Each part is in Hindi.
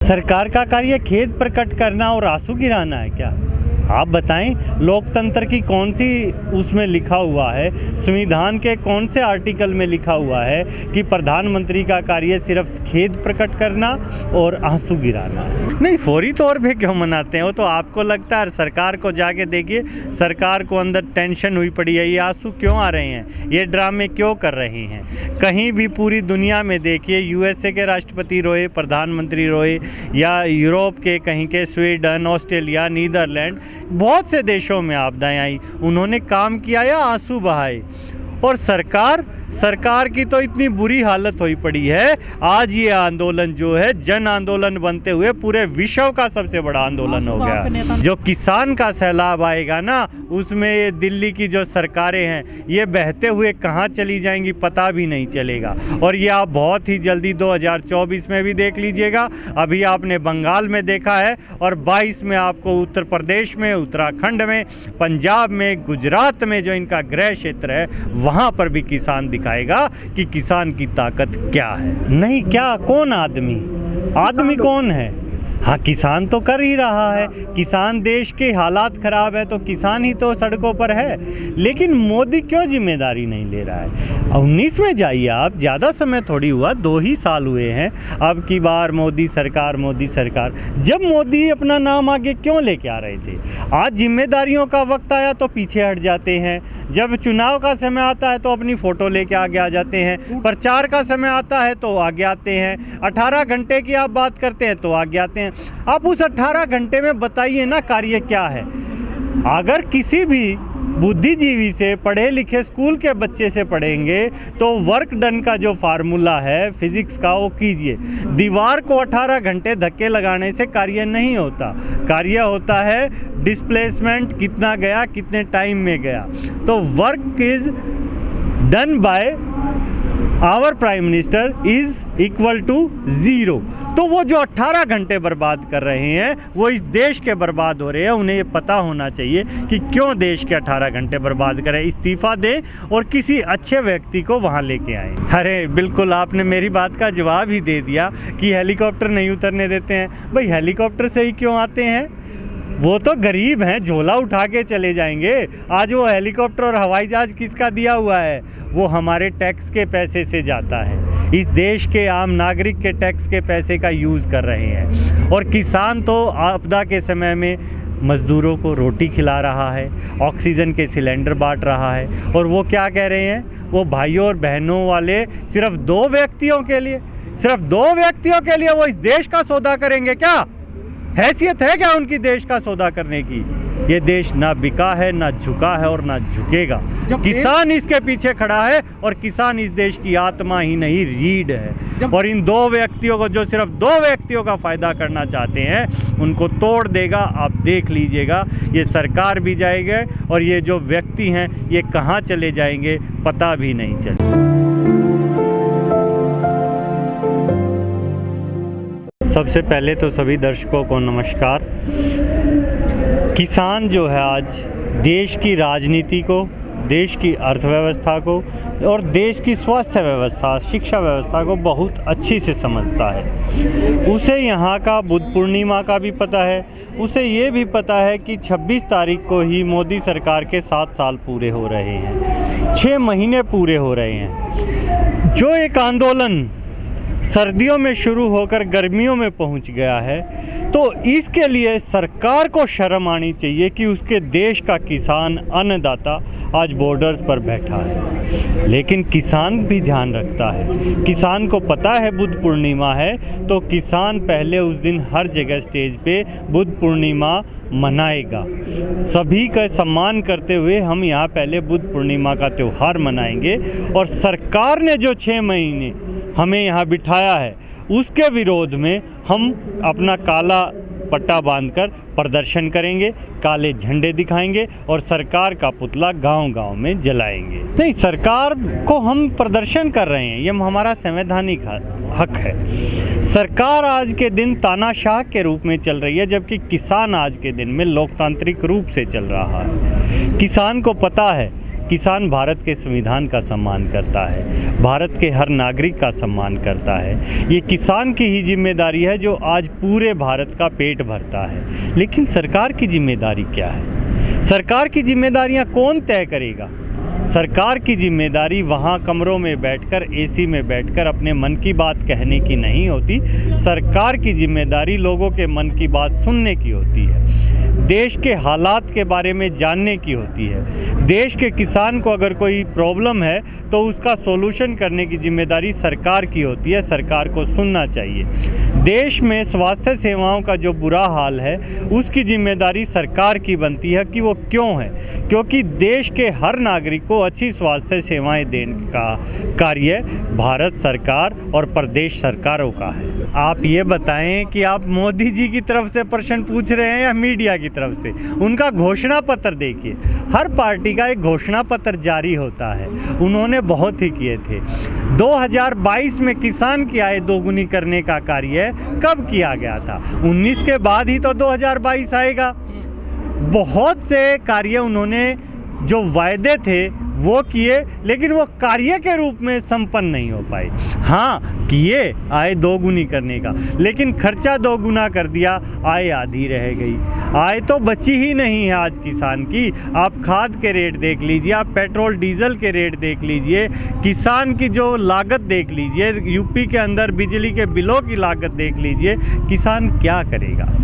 सरकार का कार्य खेद प्रकट करना और आंसू गिराना है क्या? आप बताएं, लोकतंत्र की कौन सी उसमें लिखा हुआ है, संविधान के कौन से आर्टिकल में लिखा हुआ है कि प्रधानमंत्री का कार्य सिर्फ खेद प्रकट करना और आंसू गिराना है? नहीं, फौरी तौर पे क्यों मनाते हैं? वो तो आपको लगता है। सरकार को जाके देखिए, सरकार को अंदर टेंशन हुई पड़ी है, ये आंसू क्यों आ रहे हैं, ये ड्रामे क्यों कर रहे हैं? कहीं भी पूरी दुनिया में देखिए, यूएसए के राष्ट्रपति रोए, प्रधानमंत्री रोए, या यूरोप के कहीं के स्वीडन, ऑस्ट्रेलिया, नीदरलैंड, बहुत से देशों में आपदाएं आई, उन्होंने काम किया या आंसू बहाए। और सरकार की तो इतनी बुरी हालत हुई पड़ी है, आज ये आंदोलन जो है जन आंदोलन बनते हुए पूरे विश्व का सबसे बड़ा आंदोलन हो गया। जो किसान का सैलाब आएगा ना, उसमें ये दिल्ली की जो सरकारें हैं ये बहते हुए कहाँ चली जाएंगी पता भी नहीं चलेगा। और ये आप बहुत ही जल्दी 2024 में भी देख लीजिएगा। अभी आपने बंगाल में देखा है, और 22 में आपको उत्तर प्रदेश में, उत्तराखंड में, पंजाब में, गुजरात में जो इनका गृह क्षेत्र है वहाँ पर भी किसान दिखाएगा कि किसान की ताकत क्या है। नहीं, क्या कौन आदमी कौन है? हाँ, किसान तो कर ही रहा है। किसान, देश के हालात खराब है तो किसान ही तो सड़कों पर है। लेकिन मोदी क्यों जिम्मेदारी नहीं ले रहा है? 19 में जाइए आप, ज़्यादा समय थोड़ी हुआ, 2 ही साल हुए हैं। अब की बार मोदी सरकार। जब मोदी अपना नाम आगे क्यों लेके आ रहे थे? आज जिम्मेदारियों का वक्त आया तो पीछे हट जाते हैं। जब चुनाव का समय आता है तो अपनी फ़ोटो लेके आगे आ जाते हैं। प्रचार का समय आता है तो आगे आते हैं। 18 घंटे की आप बात करते हैं तो आगे आते हैं। आप उस 18 घंटे में बताइए ना कार्य क्या है। अगर किसी भी बुद्धिजीवी से, पढ़े लिखे स्कूल के बच्चे से पढ़ेंगे तो वर्क डन का जो फार्मूला है फिजिक्स का, वो कीजिए। दीवार को 18 घंटे धक्के लगाने से कार्य नहीं होता। कार्य होता है डिस्प्लेसमेंट, कितना गया, कितने टाइम में गया। तो work is done by our prime minister is equal to 0। तो वो जो 18 घंटे बर्बाद कर रहे हैं वो इस देश के बर्बाद हो रहे हैं। उन्हें ये पता होना चाहिए कि क्यों देश के 18 घंटे बर्बाद करें। इस्तीफा दें और किसी अच्छे व्यक्ति को वहाँ लेके आए। अरे बिल्कुल, आपने मेरी बात का जवाब ही दे दिया कि हेलीकॉप्टर नहीं उतरने देते हैं। भाई, हेलीकॉप्टर से ही क्यों आते हैं? वो तो गरीब हैं, झोला उठा के चले जाएंगे। आज वो हेलीकॉप्टर और हवाई जहाज किसका दिया हुआ है? वो हमारे टैक्स के पैसे से जाता है। इस देश के आम नागरिक के टैक्स के पैसे का यूज़ कर रहे हैं। और किसान तो आपदा के समय में मज़दूरों को रोटी खिला रहा है, ऑक्सीजन के सिलेंडर बांट रहा है। और वो क्या कह रहे हैं? वो भाइयों और बहनों वाले सिर्फ 2 व्यक्तियों के लिए वो इस देश का सौदा करेंगे क्या? हैसियत है क्या उनकी देश का सौदा करने की? ये देश ना बिका है, ना झुका है और ना झुकेगा। किसान इसके पीछे खड़ा है, और किसान इस देश की आत्मा ही नहीं, रीढ़ है। और इन 2 व्यक्तियों को, जो सिर्फ 2 व्यक्तियों का फायदा करना चाहते हैं, उनको तोड़ देगा। आप देख लीजिएगा, ये सरकार भी जाएगा और ये जो व्यक्ति हैं ये कहाँ चले जाएंगे पता भी नहीं चलेगा। सबसे पहले तो सभी दर्शकों को नमस्कार। किसान जो है आज देश की राजनीति को, देश की अर्थव्यवस्था को और देश की स्वास्थ्य व्यवस्था, शिक्षा व्यवस्था को बहुत अच्छी से समझता है। उसे यहाँ का बुद्ध पूर्णिमा का भी पता है। उसे ये भी पता है कि 26 तारीख को ही मोदी सरकार के 7 साल पूरे हो रहे हैं, 6 महीने पूरे हो रहे हैं। जो एक आंदोलन सर्दियों में शुरू होकर गर्मियों में पहुंच गया है, तो इसके लिए सरकार को शर्म आनी चाहिए कि उसके देश का किसान, अन्नदाता आज बॉर्डर्स पर बैठा है। लेकिन किसान भी ध्यान रखता है। किसान को पता है बुद्ध पूर्णिमा है, तो किसान पहले उस दिन हर जगह स्टेज पे बुद्ध पूर्णिमा मनाएगा। सभी का सम्मान करते हुए हम यहाँ पहले बुद्ध पूर्णिमा का त्यौहार मनाएंगे। और सरकार ने जो 6 महीने हमें यहाँ बिठाया है, उसके विरोध में हम अपना काला पट्टा बांधकर प्रदर्शन करेंगे, काले झंडे दिखाएंगे और सरकार का पुतला गांव-गांव में जलाएंगे। नहीं, सरकार को हम प्रदर्शन कर रहे हैं, ये हमारा संवैधानिक हक है। सरकार आज के दिन तानाशाह के रूप में चल रही है, जबकि किसान आज के दिन में लोकतांत्रिक रूप से चल रहा है। किसान को पता है किसान भारत के संविधान का सम्मान करता है, भारत के हर नागरिक का सम्मान करता है। ये किसान की ही जिम्मेदारी है जो आज पूरे भारत का पेट भरता है। लेकिन सरकार की जिम्मेदारी क्या है? सरकार की जिम्मेदारियां कौन तय करेगा? सरकार की जिम्मेदारी वहाँ कमरों में बैठकर एसी में बैठकर अपने मन की बात कहने की नहीं होती। सरकार की जिम्मेदारी लोगों के मन की बात सुनने की होती है, देश के हालात के बारे में जानने की होती है। देश के किसान को अगर कोई प्रॉब्लम है तो उसका सॉल्यूशन करने की जिम्मेदारी सरकार की होती है। सरकार को सुनना चाहिए। देश में स्वास्थ्य सेवाओं का जो बुरा हाल है उसकी जिम्मेदारी सरकार की बनती है कि वो क्यों है, क्योंकि देश के हर नागरिक को अच्छी स्वास्थ्य सेवाएं देने का कार्य भारत सरकार और प्रदेश सरकारों का है। आप ये बताएं कि आप मोदी जी की तरफ से प्रश्न पूछ रहे हैं या मीडिया की तरफ से? उनका घोषणा पत्र देखिए, हर पार्टी का एक घोषणा पत्र जारी होता है। उन्होंने बहुत ही किए थे। 2022 में किसान की आय दोगुनी करने का कार्य कब किया गया था? 19 के बाद ही तो 2022 आएगा। बहुत से कार्य उन्होंने जो वायदे थे वो किए, लेकिन वो कार्य के रूप में संपन्न नहीं हो पाए। हाँ, किए आय दोगुनी करने का, लेकिन खर्चा दोगुना कर दिया, आय आधी रह गई। आय तो बची ही नहीं है आज किसान की। आप खाद के रेट देख लीजिए, आप पेट्रोल डीजल के रेट देख लीजिए, किसान की जो लागत देख लीजिए, यूपी के अंदर बिजली के बिलों की लागत देख लीजिए। किसान क्या करेगा?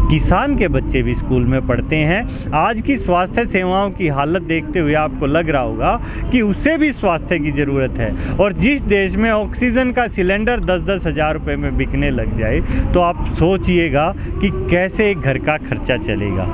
किसान के बच्चे भी स्कूल में पढ़ते हैं। आज की स्वास्थ्य सेवाओं की हालत देखते हुए आपको लग रहा होगा कि उसे भी स्वास्थ्य की ज़रूरत है। और जिस देश में ऑक्सीजन का सिलेंडर 10-10 हज़ार रुपये में बिकने लग जाए तो आप सोचिएगा कि कैसे एक घर का खर्चा चलेगा।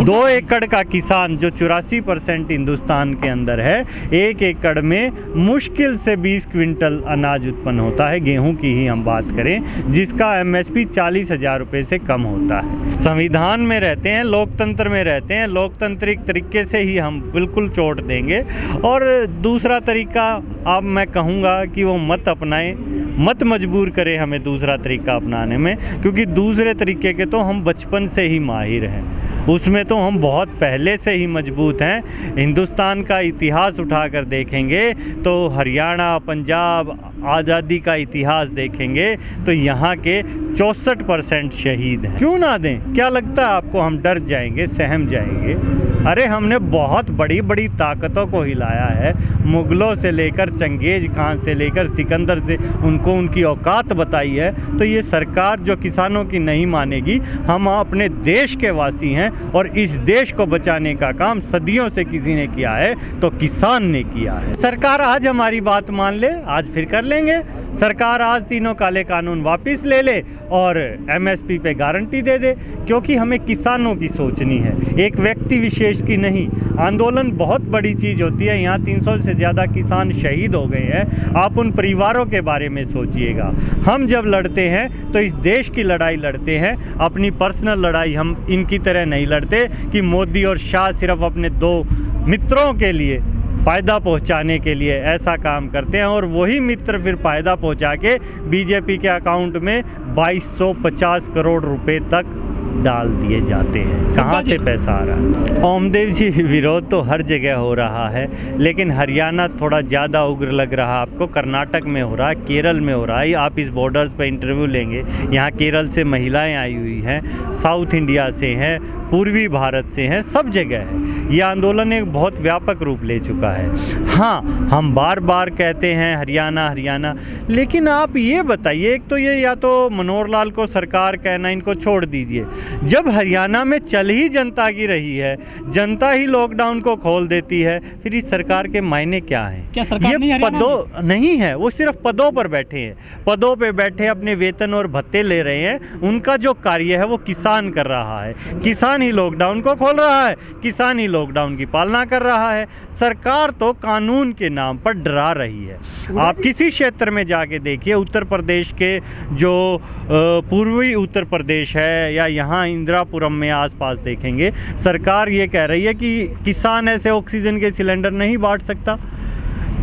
2 एकड़ का किसान जो 84% हिंदुस्तान के अंदर है, 1 एकड़ में मुश्किल से 20 क्विंटल अनाज उत्पन्न होता है। गेहूं की ही हम बात करें जिसका MSP 40,000 रुपये से कम होता है। संविधान में रहते हैं, लोकतंत्र में रहते हैं, लोकतांत्रिक तरीके से ही हम बिल्कुल चोट देंगे। और दूसरा तरीका अब मैं कहूँगा कि वो मत अपनाएं, मत मजबूर करें हमें दूसरा तरीका अपनाने में, क्योंकि दूसरे तरीके के तो हम बचपन से ही माहिर हैं, उसमें तो हम बहुत पहले से ही मजबूत हैं। हिंदुस्तान का इतिहास उठाकर देखेंगे तो हरियाणा, पंजाब, आज़ादी का इतिहास देखेंगे तो यहाँ के 64% शहीद हैं। क्यों ना दें? क्या लगता है आपको हम डर जाएंगे, सहम जाएंगे? अरे हमने बहुत बड़ी बड़ी ताकतों को हिलाया है, मुग़लों से लेकर चंगेज़ खान से लेकर सिकंदर से, उनको उनकी औकात बताई है। तो ये सरकार जो किसानों की नहीं मानेगी। हम अपने देश के वासी हैं और इस देश को बचाने का काम सदियों से किसी ने किया है तो किसान ने किया है। सरकार आज हमारी बात मान ले, आज फिर कर लेंगे। सरकार आज तीनों काले कानून वापस ले ले और MSP पे गारंटी दे दे, क्योंकि हमें किसानों की सोचनी है, एक व्यक्ति विशेष की नहीं। आंदोलन बहुत बड़ी चीज़ होती है। यहाँ 300 से ज़्यादा किसान शहीद हो गए हैं। आप उन परिवारों के बारे में सोचिएगा। हम जब लड़ते हैं तो इस देश की लड़ाई लड़ते हैं, अपनी पर्सनल लड़ाई हम इनकी तरह नहीं लड़ते कि मोदी और शाह सिर्फ अपने 2 मित्रों के लिए फ़ायदा पहुंचाने के लिए ऐसा काम करते हैं, और वही मित्र फिर फ़ायदा पहुंचा के बीजेपी के अकाउंट में 2250 करोड़ रुपए तक डाल दिए जाते हैं। कहाँ से पैसा आ रहा है? ओमदेव जी, विरोध तो हर जगह हो रहा है, लेकिन हरियाणा थोड़ा ज़्यादा उग्र लग रहा है आपको। कर्नाटक में हो रहा है, केरल में हो रहा है। आप इस बॉर्डर्स पर इंटरव्यू लेंगे, यहाँ केरल से महिलाएं आई हुई हैं, साउथ इंडिया से हैं, पूर्वी भारत से हैं, सब जगह है। ये आंदोलन एक बहुत व्यापक रूप ले चुका है। हाँ, हम बार बार कहते हैं हरियाणा हरियाणा, लेकिन आप ये बताइए, एक तो ये या तो मनोहर लाल को सरकार कहना इनको छोड़ दीजिए। जब हरियाणा में चल ही जनता की रही है, जनता ही लॉकडाउन को खोल देती है, फिर इस सरकार के मायने क्या हैं? क्या सरकार ये पदों नहीं है, वो सिर्फ पदों पर बैठे हैं, पदों पे बैठे अपने वेतन और भत्ते ले रहे हैं। उनका जो कार्य है वो किसान कर रहा है। किसान ही लॉकडाउन को खोल रहा है, किसान ही लॉकडाउन की पालना कर रहा है। सरकार तो कानून के नाम पर डरा रही है। आप किसी क्षेत्र में जाके देखिए, उत्तर प्रदेश के जो पूर्वी उत्तर प्रदेश है या यहाँ इंदिरापुरम में आसपास देखेंगे, सरकार ये कह रही है कि किसान ऐसे ऑक्सीजन के सिलेंडर नहीं बांट सकता,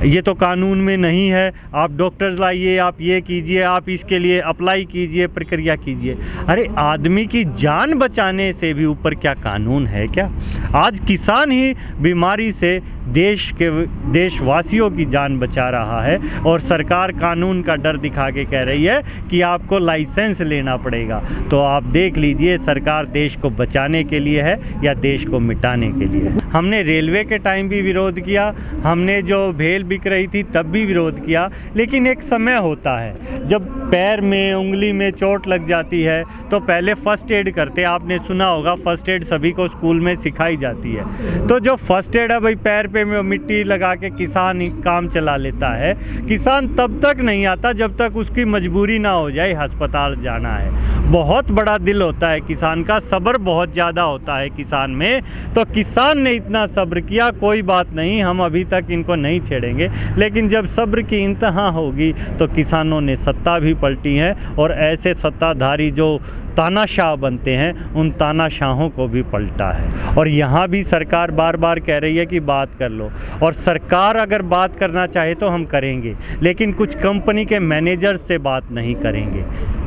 ये तो कानून में नहीं है। आप डॉक्टर्स लाइए, आप ये कीजिए, आप इसके लिए अप्लाई कीजिए, प्रक्रिया कीजिए। अरे आदमी की जान बचाने से भी ऊपर क्या कानून है क्या? आज किसान ही बीमारी से देशवासियों की जान बचा रहा है, और सरकार कानून का डर दिखा के कह रही है कि आपको लाइसेंस लेना पड़ेगा। तो आप देख लीजिए सरकार देश को बचाने के लिए है या देश को मिटाने के लिए। हमने रेलवे के टाइम भी विरोध किया, हमने जो भेल बिक रही थी तब भी विरोध किया, लेकिन एक समय होता है जब पैर में उंगली में चोट लग जाती है तो पहले फ़र्स्ट एड करते हैं। आपने सुना होगा फ़र्स्ट एड सभी को स्कूल में सिखाई जाती है। तो जो फ़र्स्ट एड है भाई, पैर पे मिट्टी लगा के किसान ही काम चला लेता है। किसान तब तक नहीं आता जब तक उसकी मजबूरी ना हो जाए अस्पताल जाना है। बहुत बड़ा दिल होता है किसान का, सब्र बहुत ज़्यादा होता है किसान में। तो किसान ने इतना सब्र किया, कोई बात नहीं, हम अभी तक इनको नहीं छेड़ेंगे, लेकिन जब सब्र की इंतहा होगी तो किसानों ने सत्ता भी पलटी है, और ऐसे सत्ताधारी जो तानाशाह बनते हैं उन तानाशाहों को भी पलटा है। और यहाँ भी सरकार बार बार कह रही है कि बात कर लो, और सरकार अगर बात करना चाहे तो हम करेंगे, लेकिन कुछ कंपनी के मैनेजर से बात नहीं करेंगे।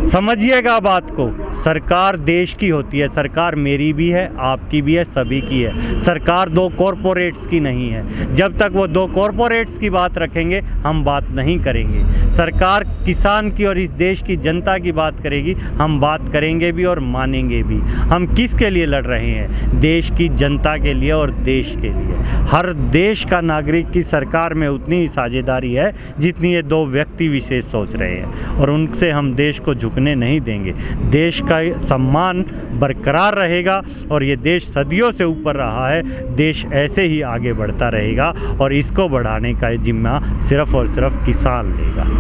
समझिएगा बात को, सरकार देश की होती है, सरकार मेरी भी है, आपकी भी है, सभी की है। सरकार दो कॉरपोरेट्स की नहीं है। जब तक वो दो कॉरपोरेट्स की बात रखेंगे हम बात नहीं करेंगे। सरकार किसान की और इस देश की जनता की बात करेगी, हम बात करेंगे भी और मानेंगे भी। हम किसके लिए लड़ रहे हैं? देश की जनता के लिए और देश के लिए। हर देश का नागरिक की सरकार में उतनी ही साझेदारी है जितनी ये दो व्यक्ति विशेष सोच रहे हैं, और उनसे हम देश को झुकने नहीं देंगे। देश का सम्मान बरकरार रहेगा, और ये देश सदियों से ऊपर रहा है। देश ऐसे ही आगे बढ़ता रहेगा, और इसको बढ़ाने का जिम्मा सिर्फ और सिर्फ किसान लेगा।